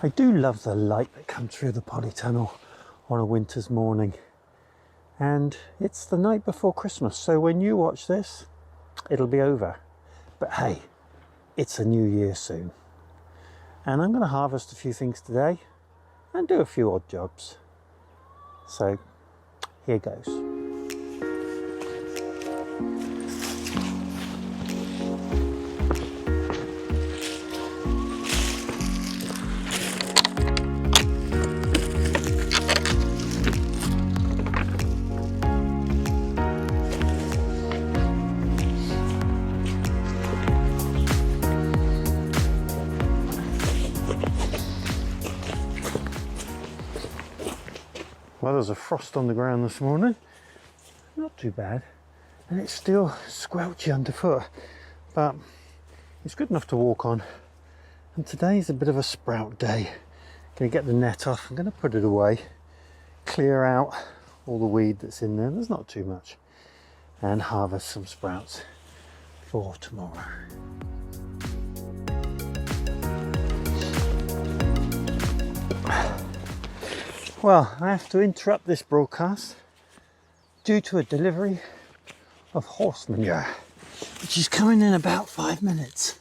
I do love the light that comes through the polytunnel on a winter's morning. And it's the night before Christmas, so when you watch this, it'll be over. But hey, it's a new year soon. And I'm going to harvest a few things today and do a few odd jobs. So here goes. Well, there's a frost on the ground this morning, not too bad, and it's still squelchy underfoot, but it's good enough to walk on. And today's a bit of a sprout day. Gonna get the net off, I'm gonna put it away, clear out all the weed that's in there, there's not too much, and harvest some sprouts for tomorrow. Well, I have to interrupt this broadcast due to a delivery of horse manure, which is coming in about 5 minutes.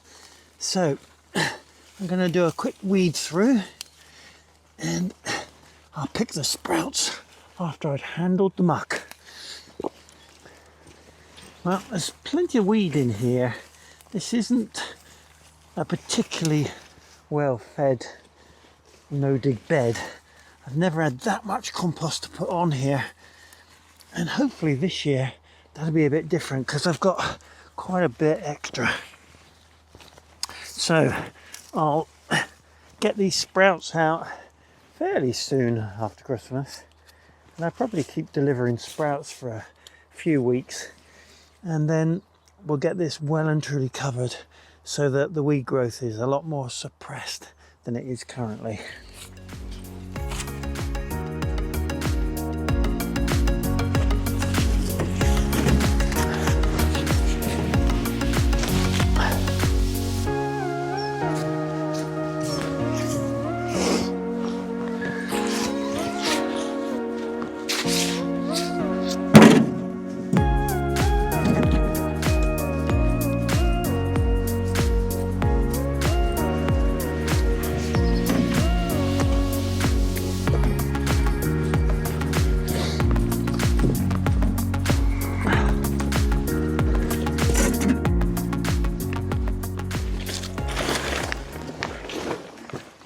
So I'm going to do a quick weed through and I'll pick the sprouts after I'd handled the muck. Well, there's plenty of weed in here. This isn't a particularly well-fed no-dig bed. I've never had that much compost to put on here, and hopefully this year that'll be a bit different because I've got quite a bit extra. So I'll get these sprouts out fairly soon after Christmas, and I'll probably keep delivering sprouts for a few weeks, and then we'll get this well and truly covered so that the weed growth is a lot more suppressed than it is currently.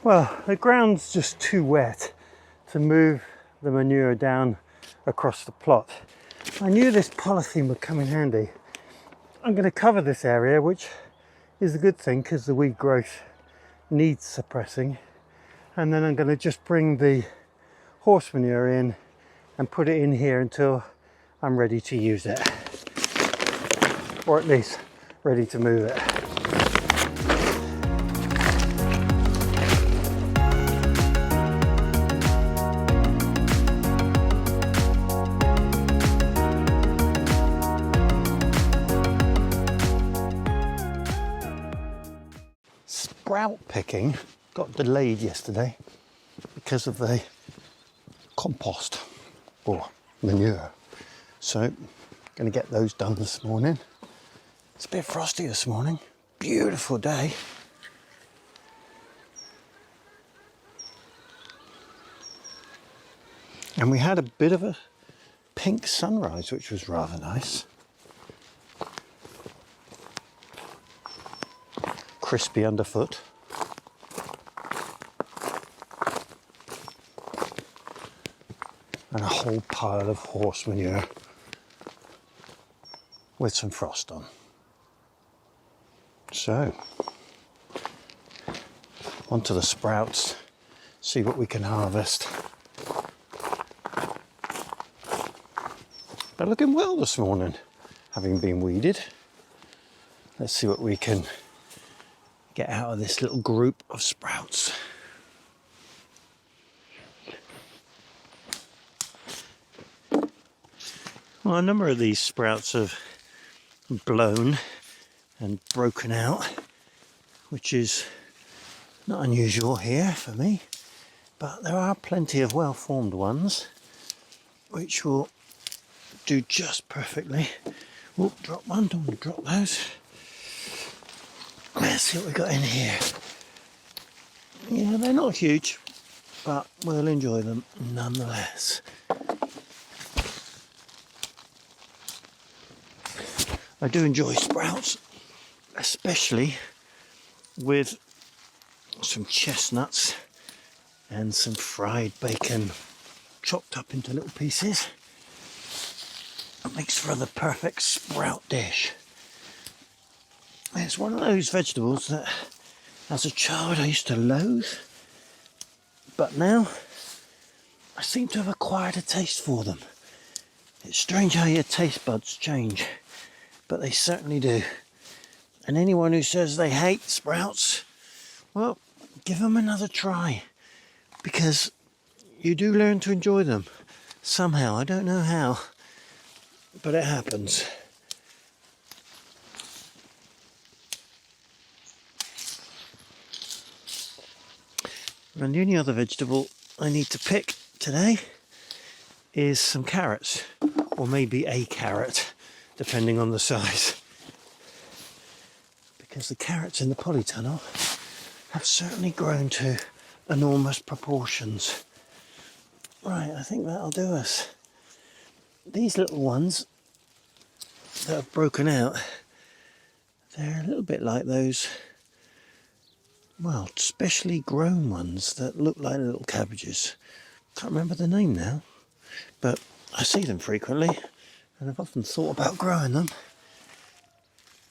Well, the ground's just too wet to move the manure down across the plot. I knew this polythene would come in handy. I'm going to cover this area, which is a good thing because the weed growth needs suppressing. And then I'm going to just bring the horse manure in and put it in here until I'm ready to use it. Or at least ready to move it. Sprout picking got delayed yesterday because of the compost or manure, so going to get those done this morning. It's a bit frosty this morning, beautiful day. And we had a bit of a pink sunrise, which was rather nice. Crispy underfoot. And a whole pile of horse manure with some frost on. So, onto the sprouts, see what we can harvest. They're looking well this morning, having been weeded. Let's see what we can get out of this little group of sprouts. Well, a number of these sprouts have blown and broken out, which is Not unusual here for me, but there are plenty of well-formed ones which will do just perfectly. Oh, drop one, don't want to drop those. Let's see what we got in here. Yeah, they're not huge, but we'll enjoy them nonetheless. I do enjoy sprouts, especially with some chestnuts and some fried bacon chopped up into little pieces. It makes for the perfect sprout dish. It's one of those vegetables that as a child I used to loathe, but now I seem to have acquired a taste for them. It's strange how your taste buds change, but they certainly do. And anyone who says they hate sprouts, well, give them another try, because you do learn to enjoy them somehow. I don't know how, but it happens. And the only other vegetable I need to pick today is some carrots, or maybe a carrot, depending on the size. Because the carrots in the polytunnel have certainly grown to enormous proportions. Right, I think that'll do us. These little ones that have broken out, they're a little bit like those, well, specially grown ones that look like little cabbages. Can't remember the name now, but I see them frequently and I've often thought about growing them.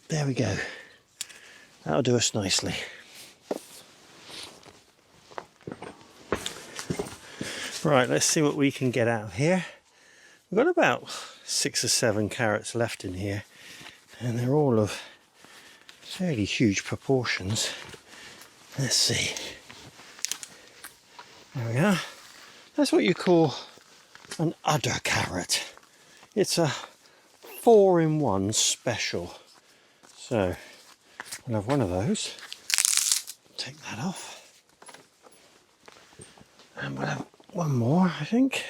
There we go. That'll do us nicely. Right, let's see what we can get out of here. We've got about 6 or 7 carrots left in here, and they're all of fairly huge proportions. Let's see. There we are. That's what you call an udder carrot. It's a 4-in-1 special. So we'll have one of those. Take that off. And we'll have one more, I think.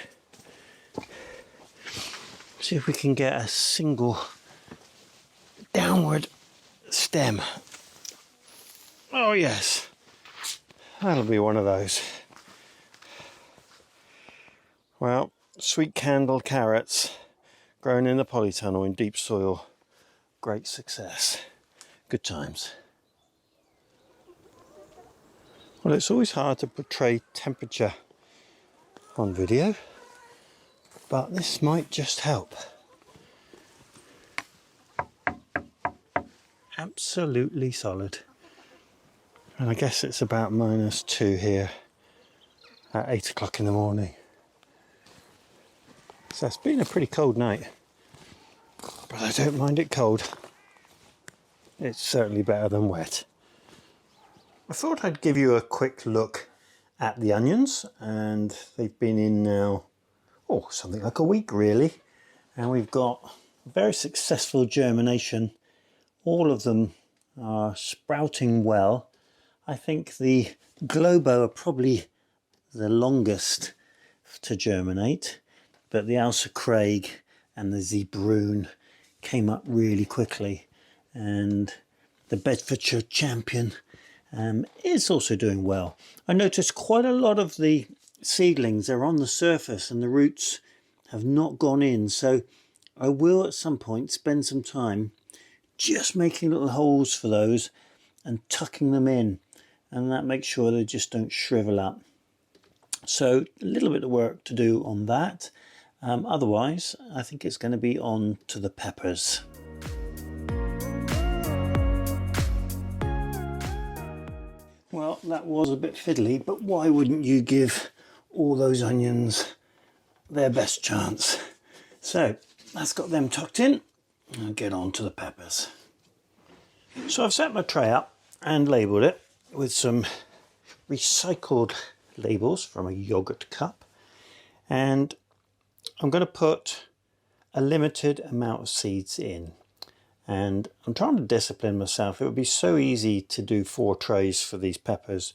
See if we can get a single downward stem. Oh yes, that'll be one of those. Well, sweet candle carrots grown in the polytunnel in deep soil. Great success. Good times. Well, it's always hard to portray temperature on video, but this might just help. Absolutely solid. And I guess it's about -2 here at 8 o'clock in the morning. So it's been a pretty cold night, but I don't mind it cold. It's certainly better than wet. I thought I'd give you a quick look at the onions, and they've been in now, something like a week really, and we've got very successful germination. All of them are sprouting well. I think the Globo are probably the longest to germinate, but the Ailsa Craig and the Zeebrunn came up really quickly, and the Bedfordshire Champion is also doing well. I noticed quite a lot of the seedlings are on the surface and the roots have not gone in, so I will at some point spend some time just making little holes for those and tucking them in, and that makes sure they just don't shrivel up. So a little bit of work to do on that. Otherwise, I think it's going to be on to the peppers. Well, that was a bit fiddly, but why wouldn't you give all those onions their best chance? So that's got them tucked in. I'll get on to the peppers. So I've set my tray up and labelled it with some recycled labels from a yogurt cup, and I'm going to put a limited amount of seeds in, and I'm trying to discipline myself. It would be so easy to do 4 trays for these peppers,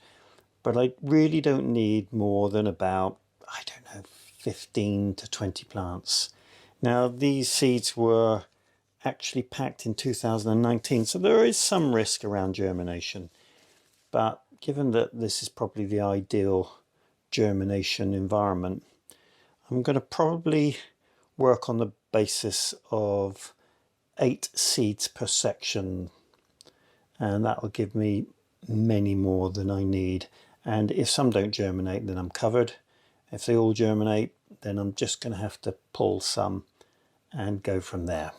but I really don't need more than about, I don't know, 15 to 20 plants. Now these seeds were actually packed in 2019, so there is some risk around germination, but given that this is probably the ideal germination environment, I'm going to probably work on the basis of 8 seeds per section, and that will give me many more than I need. And if some don't germinate, then I'm covered. If they all germinate, then I'm just going to have to pull some and go from there.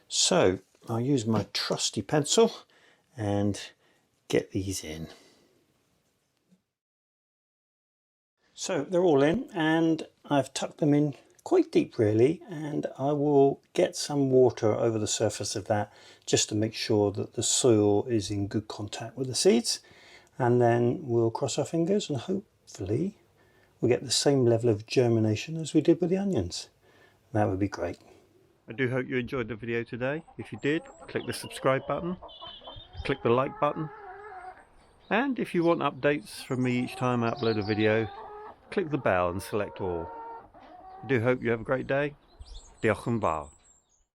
So I'll use my trusty pencil and get these in. So they're all in, and I've tucked them in quite deep really, and I will get some water over the surface of that just to make sure that the soil is in good contact with the seeds, and then we'll cross our fingers and hopefully we'll get the same level of germination as we did with the onions. That would be great. I do hope you enjoyed the video today. If you did, click the subscribe button, click the like button, and if you want updates from me each time I upload a video, click the bell and select all. I do hope you have a great day. Diolch yn fawr.